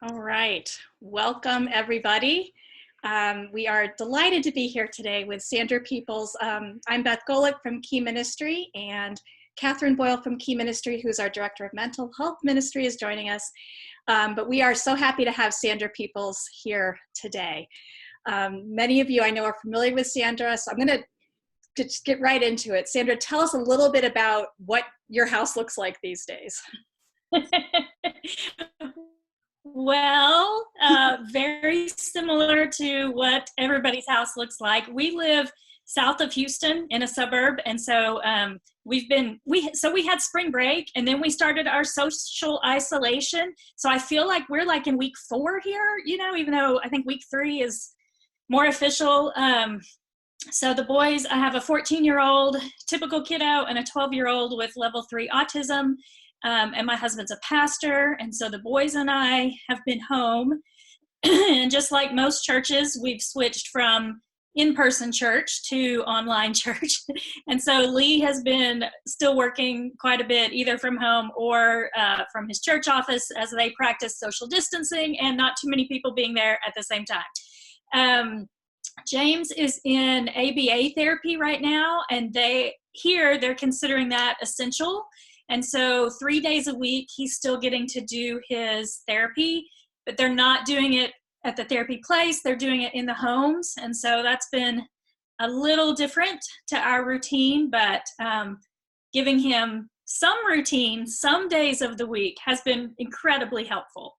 All right, welcome everybody. We are delighted to be here today with Sandra Peoples. I'm Beth Golick from Key Ministry, and Catherine Boyle from Key Ministry, who's our Director of Mental Health Ministry, is joining us. But we are so happy to have Sandra Peoples here today. Many of you I know are familiar with Sandra, so I'm going to just get right into it. Sandra, tell us a little bit about what your house looks like these days. Well, very similar to what everybody's house looks like. We live south of Houston in a suburb, and so we had spring break, and then we started our social isolation. So I feel like we're like in week 4 here, even though I think week 3 is more official. So the boys, I have a 14-year-old typical kiddo and a 12-year-old with level 3 autism. And my husband's a pastor, and so the boys and I have been home. And just like most churches, we've switched from in-person church to online church. And so Lee has been still working quite a bit, either from home or from his church office, as they practice social distancing and not too many people being there at the same time. James is in ABA therapy right now, and they're considering that essential. And so 3 days a week, he's still getting to do his therapy, but they're not doing it at the therapy place. They're doing it in the homes. And so that's been a little different to our routine, but giving him some routine, some days of the week has been incredibly helpful.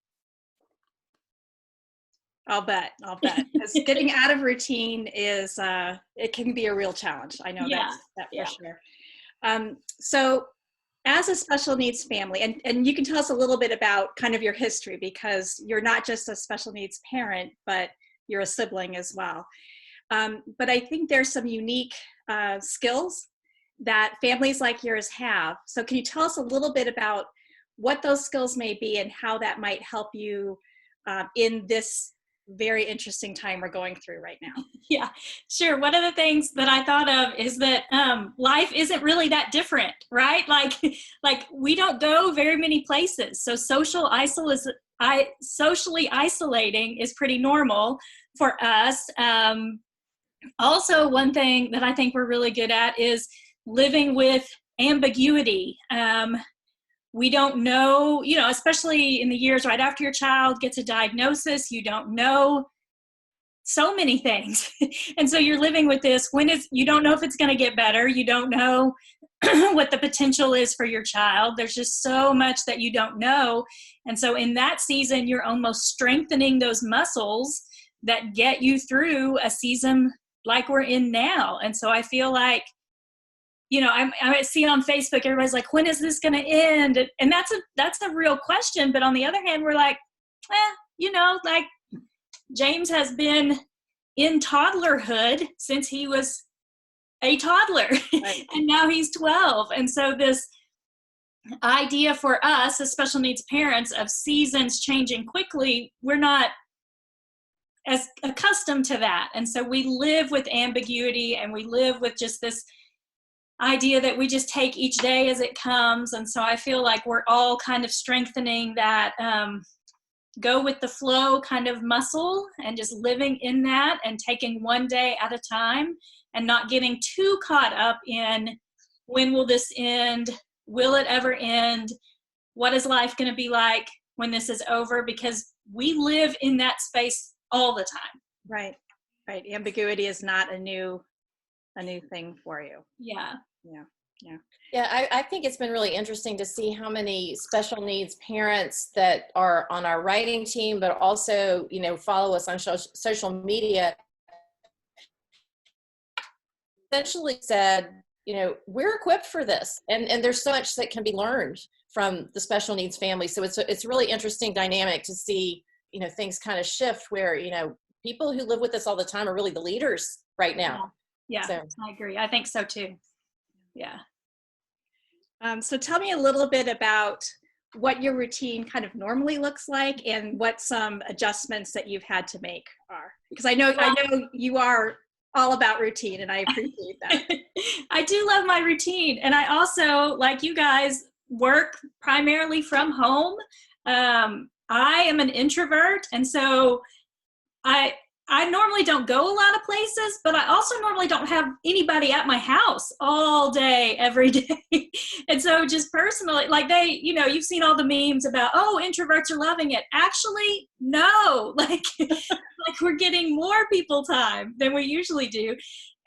I'll bet. Because getting out of routine is, it can be a real challenge. I know that for sure. So as a special needs family, and you can tell us a little bit about kind of your history, because you're not just a special needs parent, but you're a sibling as well. But I think there's some unique skills that families like yours have. So can you tell us a little bit about what those skills may be and how that might help you in this very interesting time we're going through right now? Yeah, sure. One of the things that I thought of is that life isn't really that different, right? Like we don't go very many places. So socially isolating is pretty normal for us. Also, one thing that I think we're really good at is living with ambiguity. We don't know, especially in the years right after your child gets a diagnosis, you don't know so many things. And so you're living with this you don't know if it's going to get better. You don't know what the potential is for your child. There's just so much that you don't know. And so in that season, you're almost strengthening those muscles that get you through a season like we're in now. And so I feel like, I see on Facebook, everybody's like, when is this going to end? And that's a real question. But on the other hand, we're like, like James has been in toddlerhood since he was a toddler, right. And now he's 12. And so this idea for us as special needs parents of seasons changing quickly, we're not as accustomed to that. And so we live with ambiguity, and we live with just this idea that we just take each day as it comes. And so I feel like we're all kind of strengthening that go with the flow kind of muscle, and just living in that and taking one day at a time, and not getting too caught up in when will this end? Will it ever end? What is life going to be like when this is over? Because we live in that space all the time. Right. Ambiguity is not a new thing for you. Yeah. Yeah, I think it's been really interesting to see how many special needs parents that are on our writing team, but also, follow us on social media, essentially said, we're equipped for this. And there's so much that can be learned from the special needs family. So it's a really interesting dynamic to see, things kind of shift where, people who live with us all the time are really the leaders right now. Yeah, so. I agree. I think so too. Yeah. So tell me a little bit about what your routine kind of normally looks like, and what some adjustments that you've had to make are. Because I know you are all about routine, and I appreciate that. I do love my routine. And I also, like you guys, work primarily from home. I am an introvert, and so I normally don't go a lot of places, but I also normally don't have anybody at my house all day, every day. And so just personally, like you've seen all the memes about, oh, introverts are loving it. Actually, no, like we're getting more people time than we usually do.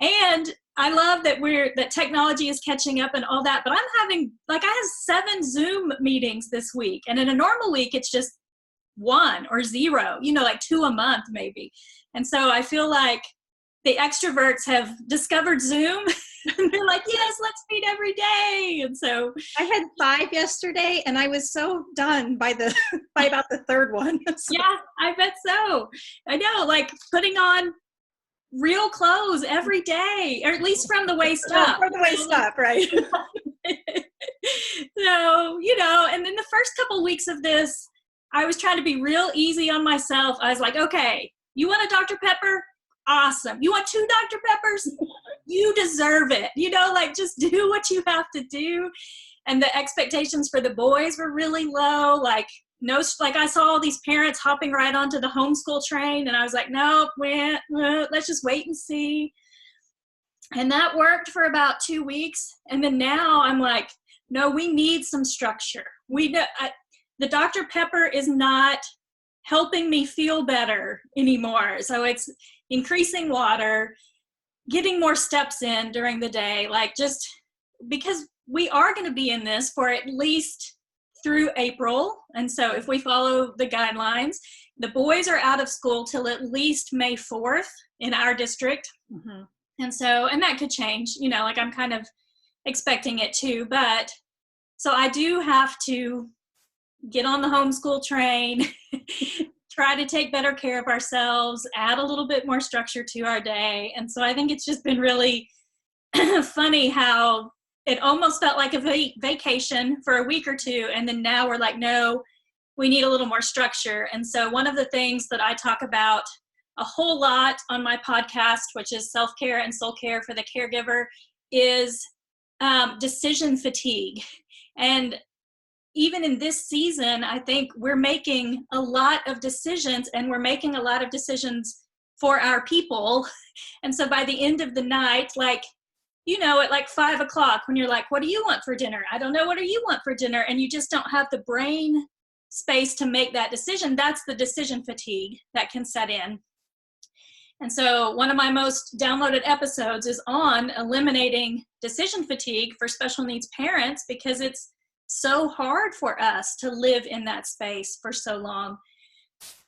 And I love that that technology is catching up and all that, but I have 7 Zoom meetings this week. And in a normal week, it's just 1 or 0, like 2 a month maybe. And so I feel like the extroverts have discovered Zoom and they're like, yes, let's meet every day. And so I had 5 yesterday and I was so done by about the 3rd one. So. Yeah, I bet so. I know, like putting on real clothes every day, or at least from the waist up. From the waist up, right. So, and then the first couple weeks of this, I was trying to be real easy on myself. I was like, okay, you want a Dr. Pepper? Awesome. You want 2 Dr. Peppers? You deserve it. Just do what you have to do. And the expectations for the boys were really low. I saw all these parents hopping right onto the homeschool train, and I was like, nope, let's just wait and see. And that worked for about 2 weeks. And then now I'm like, no, we need some structure. The Dr. Pepper is not helping me feel better anymore. So it's increasing water, getting more steps in during the day, just because we are going to be in this for at least through April. And so if we follow the guidelines, the boys are out of school till at least May 4th in our district. Mm-hmm. And that could change, I'm kind of expecting it too. But so I do have to get on the homeschool train, try to take better care of ourselves, add a little bit more structure to our day. And so I think it's just been really funny how it almost felt like a vacation for a week or 2. And then now we're like, no, we need a little more structure. And so one of the things that I talk about a whole lot on my podcast, which is SelfCare and SoulCare for the Caregiver, is decision fatigue. And even in this season, I think we're making a lot of decisions, and we're making a lot of decisions for our people. And so by the end of the night, at 5 o'clock, when you're like, what do you want for dinner? I don't know. What do you want for dinner? And you just don't have the brain space to make that decision. That's the decision fatigue that can set in. And so one of my most downloaded episodes is on eliminating decision fatigue for special needs parents, because it's so hard for us to live in that space for so long.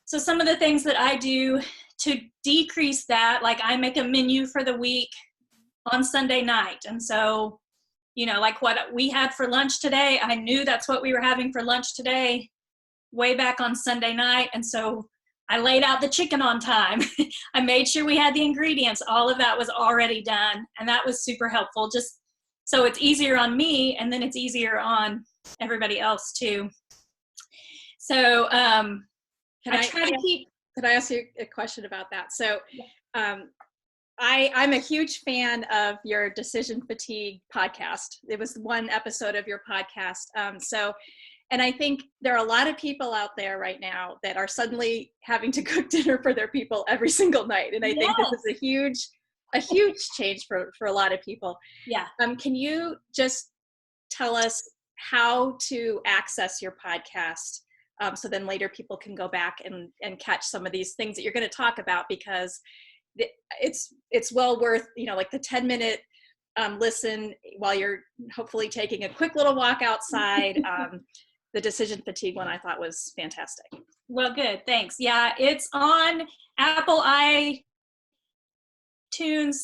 So some of the things that I do to decrease that, I make a menu for the week on Sunday night. And so, what we had for lunch today, I knew that's what we were having for lunch today way back on Sunday night. And so I laid out the chicken on time. I made sure we had the ingredients. All of that was already done. And that was super helpful, just so it's easier on me, and then it's easier on everybody else too. So Could I ask you a question about that? So I'm a huge fan of your decision fatigue podcast. It was one episode of your podcast. And I think there are a lot of people out there right now that are suddenly having to cook dinner for their people every single night. And I think this is a huge change for a lot of people. Yeah. Can you just tell us how to access your podcast, so then later people can go back and catch some of these things that you're going to talk about, because it's well worth, the 10-minute listen while you're hopefully taking a quick little walk outside. The decision fatigue one I thought was fantastic. Well, good. Thanks. Yeah, it's on Apple iTunes,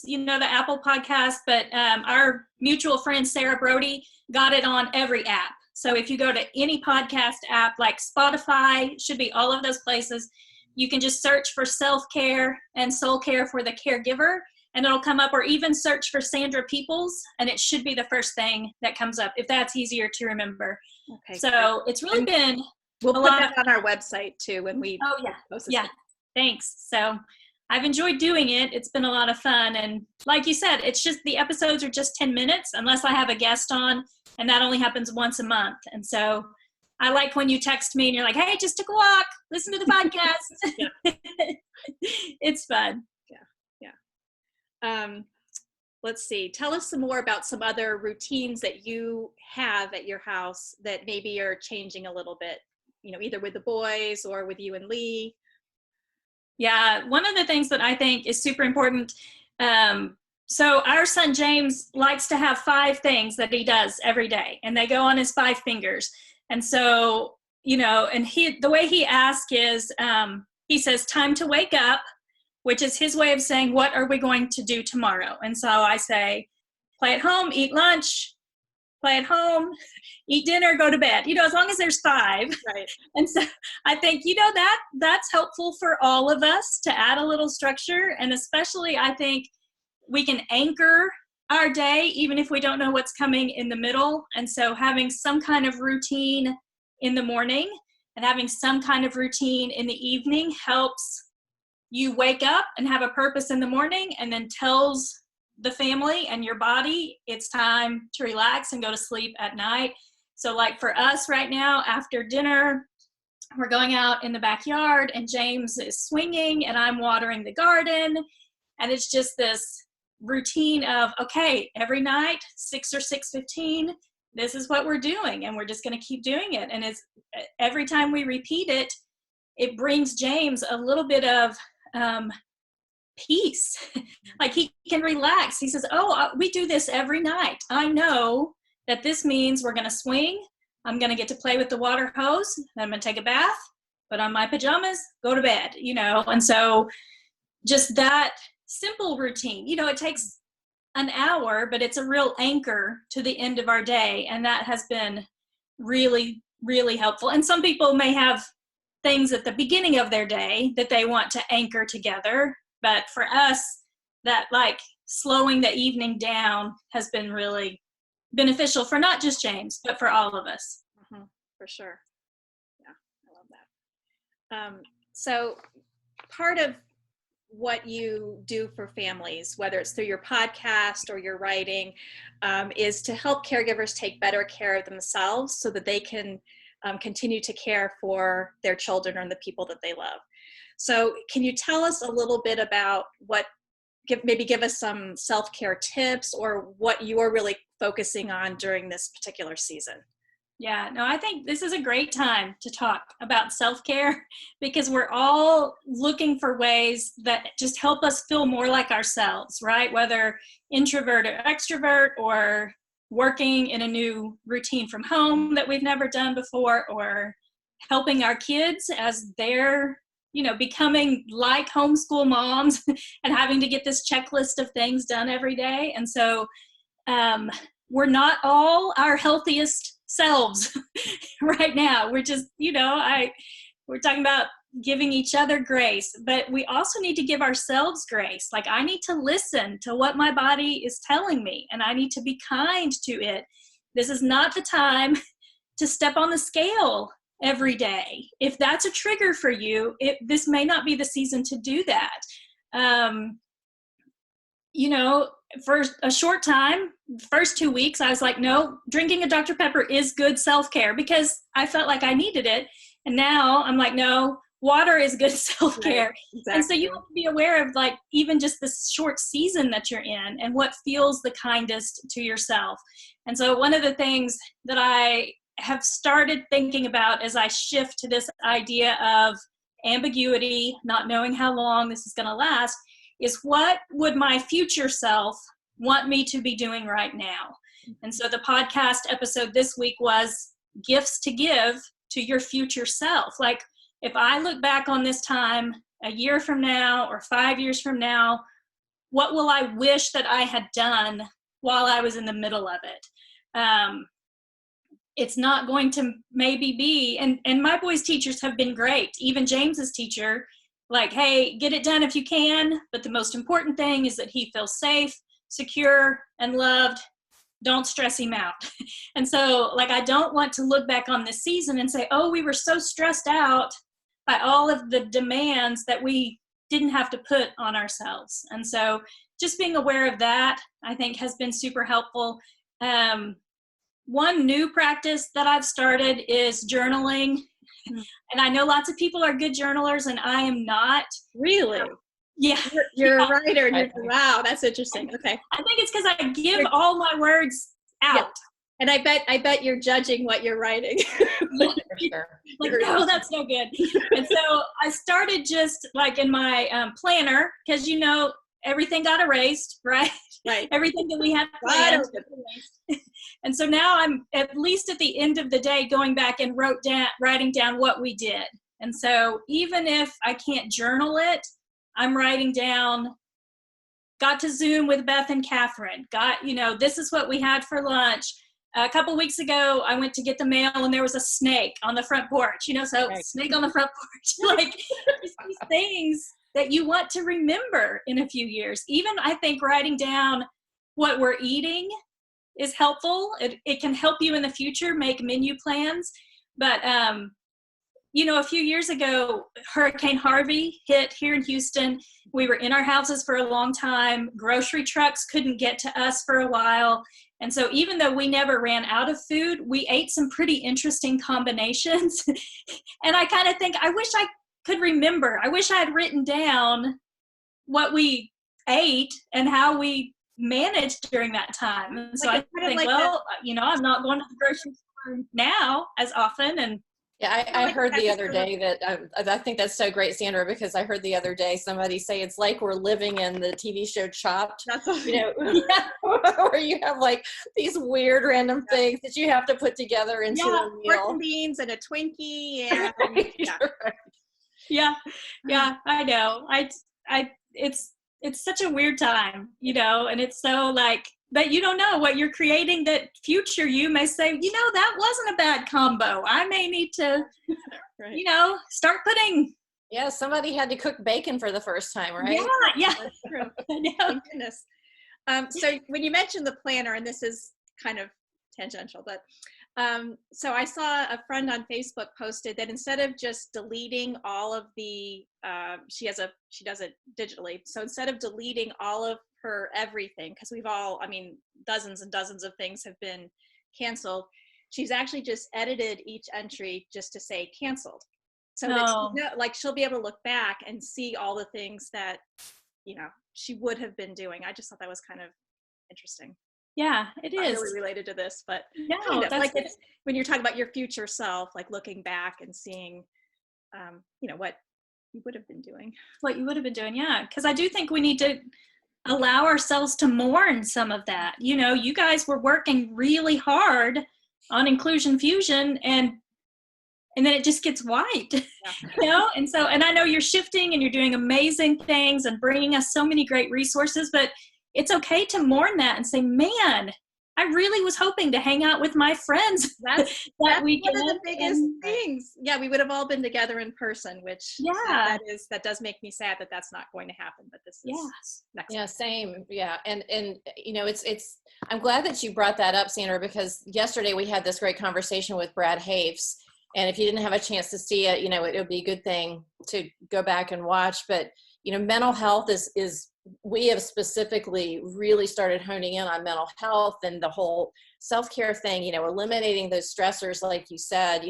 the Apple podcast, but our mutual friend, Sarah Brody, got it on every app. So if you go to any podcast app like Spotify, should be all of those places, you can just search for SelfCare and SoulCare for the Caregiver, and it'll come up, or even search for Sandra Peoples, and it should be the first thing that comes up, if that's easier to remember. Okay. So it's really been we'll put that on our website too when we post this. Yeah, thanks. So I've enjoyed doing it. It's been a lot of fun. And like you said, it's just the episodes are just 10 minutes unless I have a guest on, and that only happens once a month. And so I like when you text me and you're like, hey, just took a walk, listen to the podcast. It's fun. Yeah. Let's see. Tell us some more about some other routines that you have at your house that maybe are changing a little bit, either with the boys or with you and Lee. Yeah, one of the things that I think is super important, so our son James likes to have 5 things that he does every day, and they go on his 5 fingers. And so, and the way he asks is, he says, time to wake up, which is his way of saying, what are we going to do tomorrow? And so I say, play at home, eat lunch, play at home, eat dinner, go to bed, as long as there's 5. Right. And so I think, that's helpful for all of us to add a little structure. And especially I think we can anchor our day, even if we don't know what's coming in the middle. And so having some kind of routine in the morning and having some kind of routine in the evening helps you wake up and have a purpose in the morning, and then tells the family and your body it's time to relax and go to sleep at night. So like for us right now, after dinner, we're going out in the backyard and James is swinging and I'm watering the garden. And it's just this routine of, okay, every night, 6 or 6:15, this is what we're doing. And we're just going to keep doing it. And it's every time we repeat it, it brings James a little bit of peace. Like he can relax. He says, oh, we do this every night. I know that this means we're going to swing. I'm going to get to play with the water hose. I'm going to take a bath, put on my pajamas, go to bed, And so just that simple routine, it takes an hour, but it's a real anchor to the end of our day. And that has been really, really helpful. And some people may have things at the beginning of their day that they want to anchor together. But for us, that like slowing the evening down has been really beneficial for not just James, but for all of us. Mm-hmm, for sure. Yeah, I love that. So part of what you do for families, whether it's through your podcast or your writing, is to help caregivers take better care of themselves so that they can continue to care for their children and the people that they love. So can you tell us a little bit about give us some self-care tips or what you're really focusing on during this particular season? Yeah, no, I think this is a great time to talk about self-care because we're all looking for ways that just help us feel more like ourselves, right? Whether introvert or extrovert, or working in a new routine from home that we've never done before, or helping our kids as they're, becoming like homeschool moms and having to get this checklist of things done every day. And so we're not all our healthiest selves right now. We're just, we're talking about giving each other grace, but we also need to give ourselves grace. Like I need to listen to what my body is telling me, and I need to be kind to it. This is not the time to step on the scale every day. If that's a trigger for you, this may not be the season to do that. For a short time, first 2 weeks, I was like, no, drinking a Dr. Pepper is good self-care because I felt like I needed it. And now I'm like, no, water is good self-care. Right, exactly. And so you have to be aware of like even just this short season that you're in and what feels the kindest to yourself. And so one of the things that I have started thinking about as I shift to this idea of ambiguity, not knowing how long this is going to last, is what would my future self want me to be doing right now? And so the podcast episode this week was gifts to give to your future self. Like if I look back on this time a year from now or 5 years from now, what will I wish that I had done while I was in the middle of it? It's not going to maybe be, and my boys' teachers have been great. Even James's teacher, like, hey, get it done if you can, but the most important thing is that he feels safe, secure, and loved. Don't stress him out. And so, like, I don't want to look back on this season and say, oh, we were so stressed out by all of the demands that we didn't have to put on ourselves. And so just being aware of that, I think, has been super helpful. one new practice that I've started is journaling. And I know lots of people are good journalers and I am not. Really? Yeah. You're a writer and wow, that's interesting. Okay. I think it's because I give all my words out. Yeah. And I bet you're judging what you're writing. Like, no, that's no good. And so I started just like in my planner, because everything got erased, right? Right. Everything that we had planned. And so now I'm at least at the end of the day going back and writing down what we did. And so even if I can't journal it, I'm writing down, got to Zoom with Beth and Catherine, this is what we had for lunch. A couple weeks ago, I went to get the mail and there was a snake on the front porch, Right. Snake on the front porch, like just these things that you want to remember in a few years. Even I think writing down what we're eating is helpful. It can help you in the future make menu plans. But, a few years ago, Hurricane Harvey hit here in Houston. We were in our houses for a long time. Grocery trucks couldn't get to us for a while. And so even though we never ran out of food, we ate some pretty interesting combinations. And I kind of think, I wish I could remember. I wish I had written down what we ate and how we managed during that time. And so I think, I'm not going to the grocery store now as often. And yeah, I heard the other day that I think that's so great, Sandra, because I heard the other day somebody say it's like we're living in the TV show Chopped, where you have like these weird random things that you have to put together into a meal. Pork and beans and a Twinkie. And yeah, I know. It's such a weird time, and it's so like, but you don't know what you're creating. That future you may say, that wasn't a bad combo. I may need to, start putting. Yeah, somebody had to cook bacon for the first time, right? Yeah. That's true. Thank goodness. So when you mentioned the planner, and this is kind of tangential, but so I saw a friend on Facebook posted that instead of just deleting all of the, she does it digitally. So instead of deleting all of her everything, because we've all, dozens and dozens of things have been canceled, she's actually just edited each entry just to say canceled. So that she'll be able to look back and see all the things that, she would have been doing. I just thought that was kind of interesting. Yeah, it is. Not really related to this, but no, that's like when you're talking about your future self, like looking back and seeing, what you would have been doing. What you would have been doing, yeah. Because I do think we need to allow ourselves to mourn some of that. You guys were working really hard on Inclusion Fusion, and then it just gets wiped, And so, and I know you're shifting and you're doing amazing things and bringing us so many great resources, but it's okay to mourn that and say, man, I really was hoping to hang out with my friends that's that weekend. One of the biggest things. Yeah, we would have all been together in person, which that does make me sad that that's not going to happen. But this is next. Yeah, same. Yeah, and it's. I'm glad that you brought that up, Sandra, because yesterday we had this great conversation with Brad Hafes, and if you didn't have a chance to see it, it would be a good thing to go back and watch. But mental health is. We have specifically really started honing in on mental health and the whole self-care thing, eliminating those stressors, like you said,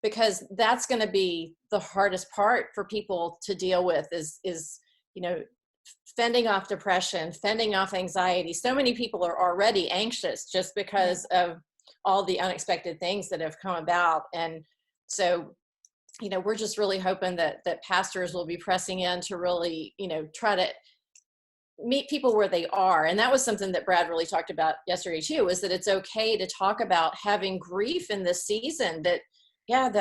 because that's going to be the hardest part for people to deal with is fending off depression, fending off anxiety. So many people are already anxious just because of all the unexpected things that have come about. And so we're just really hoping that pastors will be pressing in to really, try to meet people where they are. And that was something that Brad really talked about yesterday too, is that it's okay to talk about having grief in this season, that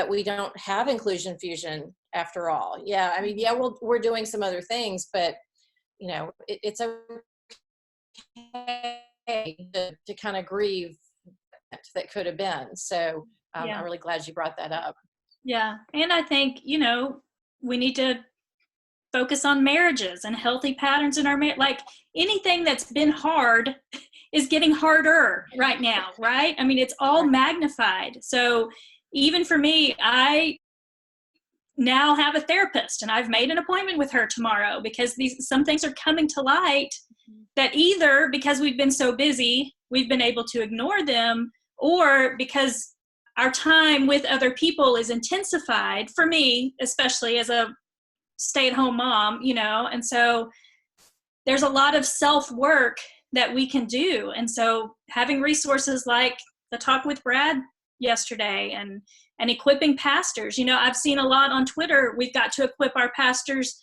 we don't have Inclusion Fusion after all. Yeah. We're doing some other things, but it's okay to kind of grieve that could have been. So I'm really glad you brought that up. Yeah. And I think, we need to focus on marriages and healthy patterns in our marriage. Like anything that's been hard is getting harder right now, right? It's all magnified. So even for me, I now have a therapist and I've made an appointment with her tomorrow because some things are coming to light that either because we've been so busy, we've been able to ignore them, or because our time with other people is intensified, for me, especially as a stay-at-home mom, and so there's a lot of self-work that we can do. And so having resources like the Talk with Brad yesterday and equipping pastors, I've seen a lot on Twitter, we've got to equip our pastors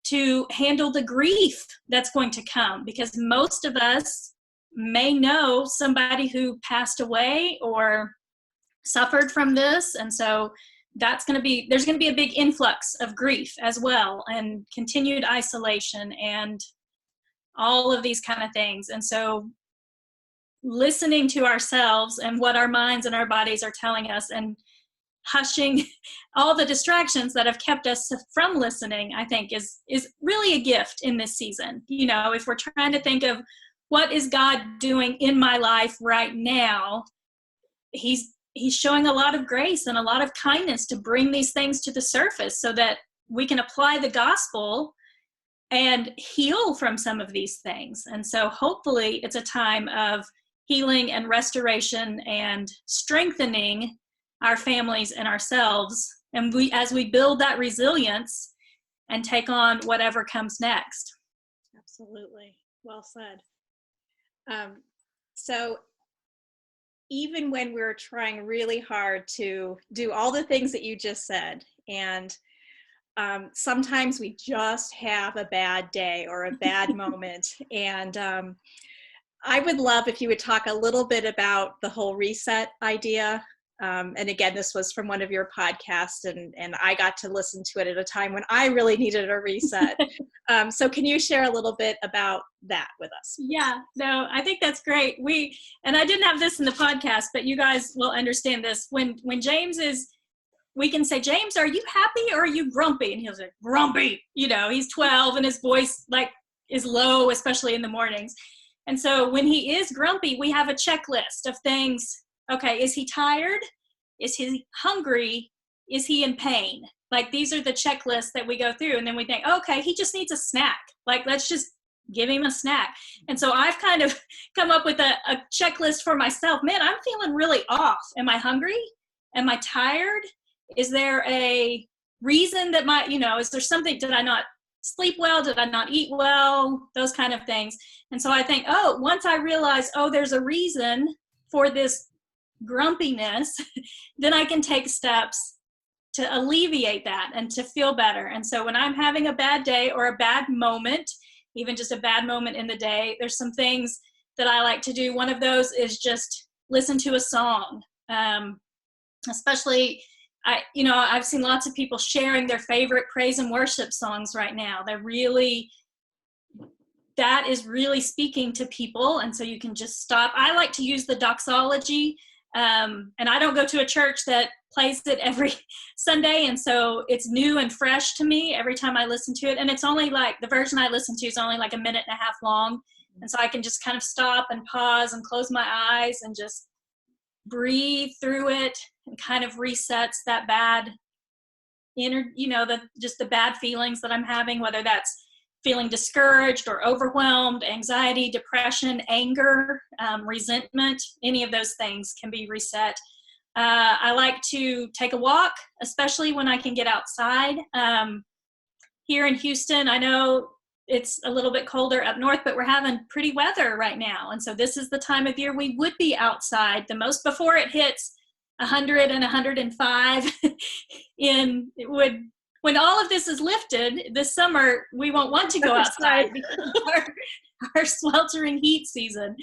to handle the grief that's going to come, because most of us may know somebody who passed away or suffered from this. And so there's going to be a big influx of grief as well, and continued isolation and all of these kind of things. And so listening to ourselves and what our minds and our bodies are telling us, and hushing all the distractions that have kept us from listening, I think is really a gift in this season. If we're trying to think of what is God doing in my life right now, he's showing a lot of grace and a lot of kindness to bring these things to the surface so that we can apply the gospel and heal from some of these things. And so hopefully it's a time of healing and restoration and strengthening our families and ourselves, and as we build that resilience and take on whatever comes next. Absolutely. Well said. So even when we're trying really hard to do all the things that you just said, and sometimes we just have a bad day or a bad moment, and I would love if you would talk a little bit about the whole reset idea. And again, this was from one of your podcasts, and I got to listen to it at a time when I really needed a reset. So can you share a little bit about that with us? Yeah, no, I think that's great. And I didn't have this in the podcast, but you guys will understand this. When James we can say, James, are you happy or are you grumpy? And he'll say, grumpy. He's 12 and his voice is low, especially in the mornings. And so when he is grumpy, we have a checklist of things. Okay, is he tired? Is he hungry? Is he in pain? These are the checklists that we go through. And then we think, okay, he just needs a snack. Let's just give him a snack. And so I've kind of come up with a checklist for myself. Man, I'm feeling really off. Am I hungry? Am I tired? Is there a reason that is there something, did I not sleep well? Did I not eat well? Those kind of things. And so I think, once I realize, there's a reason for this grumpiness, then I can take steps to alleviate that and to feel better. And so when I'm having a bad day or a bad moment, even just a bad moment in the day, there's some things that I like to do. One of those is just listen to a song. Especially, I've seen lots of people sharing their favorite praise and worship songs right now. That is really speaking to people. And so you can just stop. I like to use the doxology. And I don't go to a church that plays it every Sunday. And so it's new and fresh to me every time I listen to it. And it's only the version I listen to is only a minute and a half long. And so I can just kind of stop and pause and close my eyes and just breathe through it, and kind of resets that bad the bad feelings that I'm having, whether that's feeling discouraged or overwhelmed, anxiety, depression, anger, resentment, any of those things can be reset. I like to take a walk, especially when I can get outside. Here in Houston, I know it's a little bit colder up north, but we're having pretty weather right now. And so this is the time of year we would be outside the most before it hits 100 and 105 when all of this is lifted this summer, we won't want to go outside because of our sweltering heat season.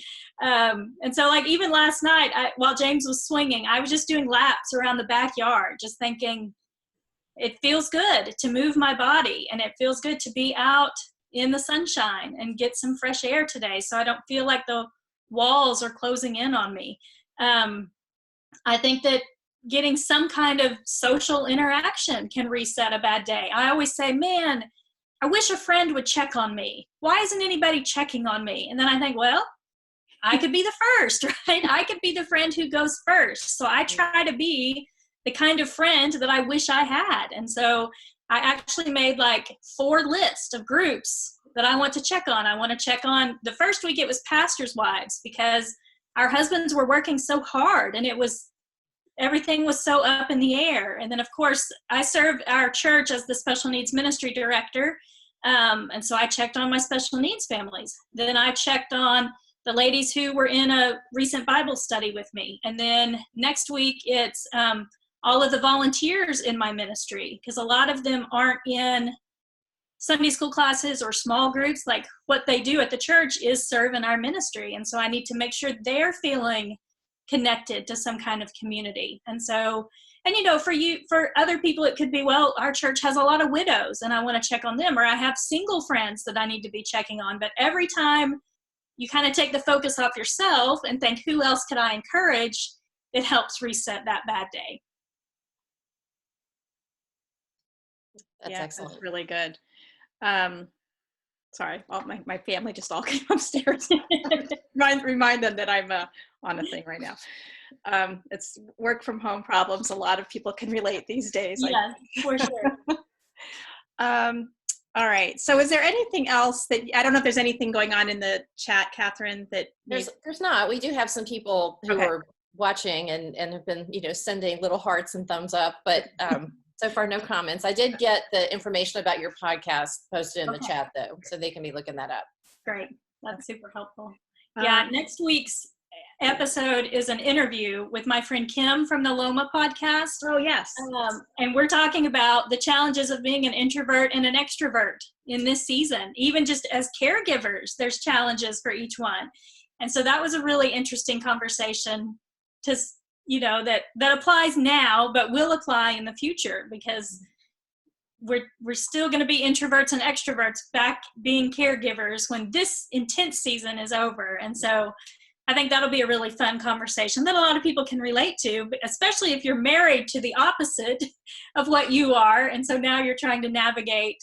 And so even last night, while James was swinging, I was just doing laps around the backyard, just thinking it feels good to move my body, and it feels good to be out in the sunshine and get some fresh air today, so I don't feel like the walls are closing in on me. I think that getting some kind of social interaction can reset a bad day. I always say, man, I wish a friend would check on me. Why isn't anybody checking on me? And then I think, well, I could be the first, right? I could be the friend who goes first. So I try to be the kind of friend that I wish I had. And so I actually made 4 lists of groups that I want to check on. I want to check on, the first week it was pastors' wives, because our husbands were working so hard and everything was so up in the air. And then of course I serve our church as the special needs ministry director. And so I checked on my special needs families. Then I checked on the ladies who were in a recent Bible study with me. And then next week it's all of the volunteers in my ministry, because a lot of them aren't in Sunday school classes or small groups. Like what they do at the church is serve in our ministry. And so I need to make sure they're feeling connected to some kind of community. And so, and you know, for other people, it could be, well, our church has a lot of widows and I want to check on them, or I have single friends that I need to be checking on. But every time you kind of take the focus off yourself and think, who else could I encourage? It helps reset that bad day. That's excellent. That's really good. Sorry, my family just all came upstairs. Remind them that I'm on a thing right now. It's work from home problems. A lot of people can relate these days. Yeah, for sure. All right. So is there anything else that, I don't know if there's anything going on in the chat, Catherine, that there's not. We do have some people who are watching and have been, sending little hearts and thumbs up, but so far, no comments. I did get the information about your podcast posted in the chat, though, so they can be looking that up. Great. That's super helpful. Yeah, next week's episode is an interview with my friend Kim from the Loma podcast. Oh, yes. And we're talking about the challenges of being an introvert and an extrovert in this season. Even just as caregivers, there's challenges for each one. And so that was a really interesting conversation that applies now, but will apply in the future, because we're still going to be introverts and extroverts back being caregivers when this intense season is over. And so I think that'll be a really fun conversation that a lot of people can relate to, especially if you're married to the opposite of what you are. And so now you're trying to navigate,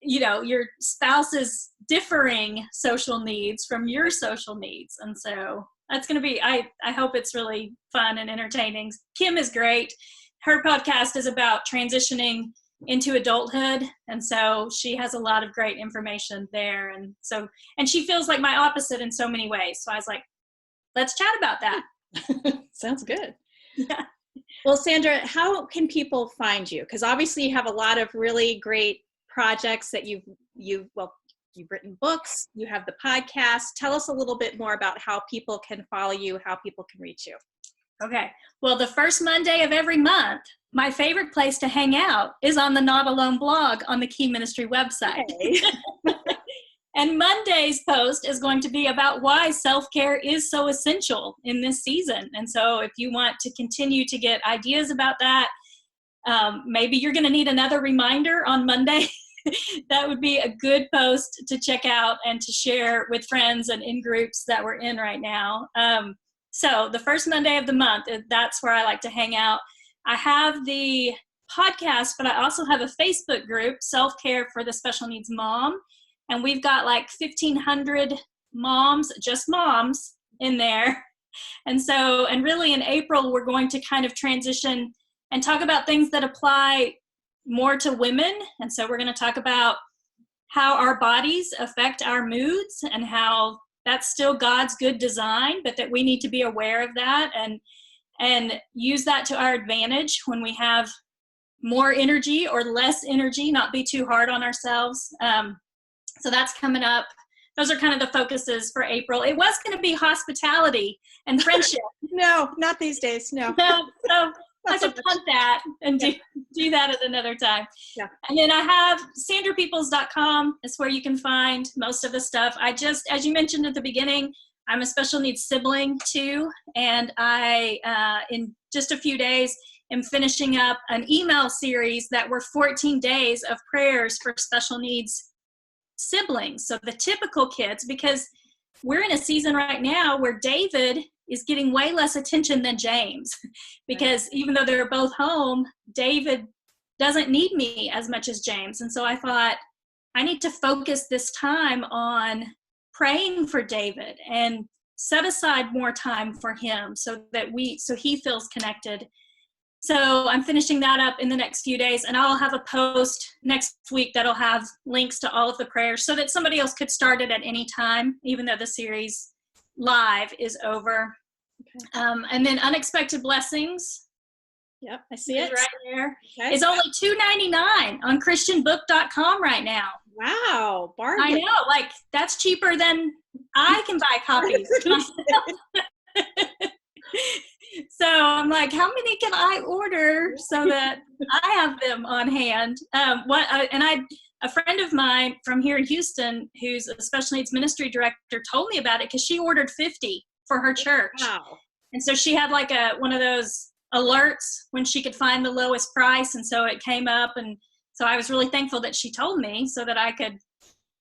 your spouse's differing social needs from your social needs. And so that's going to be, I hope it's really fun and entertaining. Kim is great. Her podcast is about transitioning into adulthood. And so she has a lot of great information there. And she feels like my opposite in so many ways. So I was like, let's chat about that. Sounds good. Yeah. Well, Sandra, how can people find you? Because obviously you have a lot of really great projects that you've written books, you have the podcast. Tell us a little bit more about how people can follow you, how people can reach you. Okay. Well, the first Monday of every month, my favorite place to hang out is on the Not Alone blog on the Key Ministry website. Okay. And Monday's post is going to be about why self-care is so essential in this season. And so if you want to continue to get ideas about that, maybe you're going to need another reminder on Monday. That would be a good post to check out and to share with friends and in groups that we're in right now. So the first Monday of the month, that's where I like to hang out. I have the podcast, but I also have a Facebook group, SelfCare for the Special Needs Mom. And we've got like 1,500 moms, just moms in there. And really in April, we're going to kind of transition and talk about things that apply more to women. And so we're going to talk about how our bodies affect our moods and how that's still God's good design, but that we need to be aware of that and use that to our advantage when we have more energy or less energy, not be too hard on ourselves. So that's coming up. Those are kind of the focuses for April. It was going to be hospitality and friendship. No, not these days. No. So I should punt that and do that at another time. Yeah. And then I have sandrapeoples.com. It's where you can find most of the stuff. As you mentioned at the beginning, I'm a special needs sibling too. And I, in just a few days, am finishing up an email series that were 14 days of prayers for special needs siblings. So the typical kids, because we're in a season right now where David is getting way less attention than James, because even though they're both home, David doesn't need me as much as James. And so I thought, I need to focus this time on praying for David and set aside more time for him so he feels connected. So I'm finishing that up in the next few days, and I'll have a post next week that'll have links to all of the prayers so that somebody else could start it at any time, even though the series live is over. Okay. And then Unexpected Blessings. Yep, I see it right there. Okay. It's only $2.99 on christianbook.com right now. Wow, bargain. I know, like that's cheaper than I can buy copies. So I'm like, how many can I order so that I have them on hand? A friend of mine from here in Houston, who's a special needs ministry director, told me about it because she ordered 50 for her church. Wow. And so she had like one of those alerts when she could find the lowest price, and so it came up, and so I was really thankful that she told me so that I could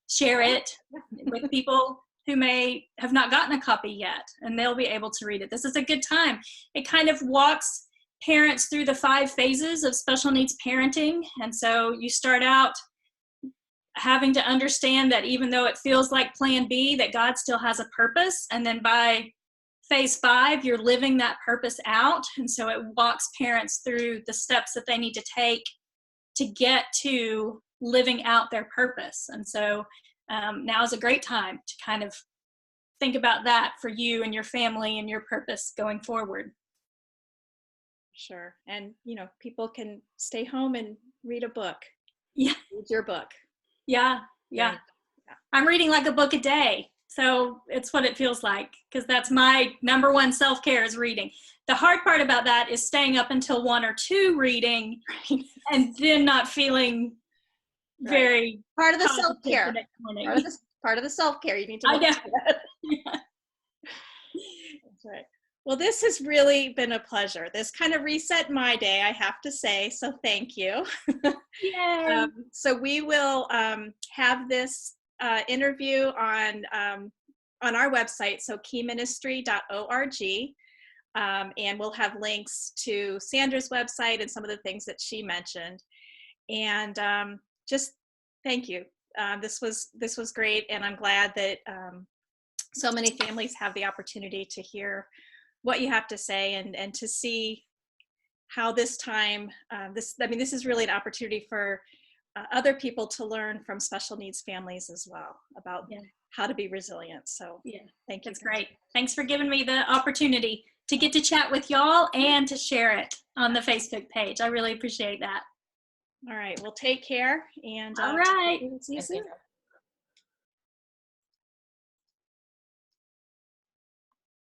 share it with people who may have not gotten a copy yet, and they'll be able to read it. This is a good time. It kind of walks parents through the 5 phases of special needs parenting, and so you start out having to understand that even though it feels like plan B, that God still has a purpose, and then by phase 5, you're living that purpose out. And so it walks parents through the steps that they need to take to get to living out their purpose. And so now is a great time to kind of think about that for you and your family and your purpose going forward. Sure. And, people can stay home and read a book. Yeah. Read your book. Yeah. I'm reading like a book a day. So it's what it feels like, because that's my number one self-care is reading. The hard part about that is staying up until 1 or 2 reading and then not feeling very part of the self-care. Part of the self-care. You need to look at that. Yeah. That's right. Well, this has really been a pleasure. This kind of reset my day, I have to say. So thank you. Yay. So we will have this interview on our website, so keyministry.org, and we'll have links to Sandra's website and some of the things that she mentioned. And just thank you. This was great, and I'm glad that so many families have the opportunity to hear what you have to say and to see how this time this is really an opportunity for other people to learn from special needs families as well about how to be resilient. So thank you. That's great. Thanks for giving me the opportunity to get to chat with y'all and to share it on the Facebook page. I really appreciate that. All right. Well, take care. And all right. See you soon.